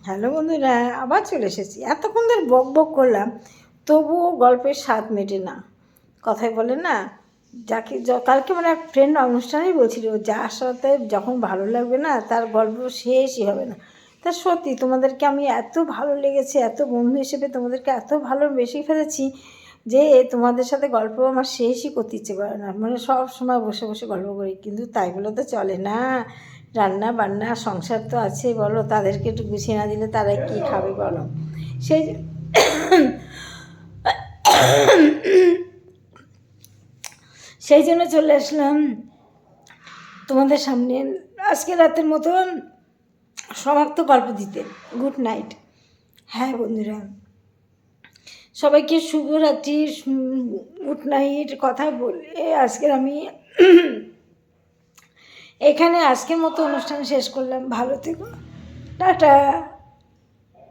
Hello বন্ধুরা, আবার চলে এসেছি। এতক্ষণ ধরে বক বক করলাম, তবুও গল্পের স্বাদ মেটে না। কথায় বলে না, যাকে কালকে মানে এক ফ্রেন্ড অনুষ্ঠানেই বলছিল, যার সাথে যখন ভালো লাগবে না তার গল্প শেষই হবে না। তা সত্যি তোমাদেরকে আমি এত ভালো লেগেছে, এত বন্ধু হিসেবে তোমাদেরকে এত ভালোবেসে ফেলেছি যে তোমাদের সাথে গল্প আমার শেষই করতে ইচ্ছে করে না। মানে সব সময় বসে বসে গল্প করি, কিন্তু তাই বলে তো চলে না। রান্না বান্না সংসার তো আছে, বলো, তাদেরকে একটু গুছিয়ে না দিলে তারা কী খাবে বলো। সেই সেই জন্য চলে আসলাম তোমাদের সামনে আজকে রাতের মতন সমাপ্ত গল্প দিতে। Good night. হ্যাঁ বন্ধুরা, সবাইকে শুভরাত্রি, গুড নাইট কথা বলে আজকের আমি এখানে আজকের মতো অনুষ্ঠান শেষ করলাম। ভালো থেকো, টাটা।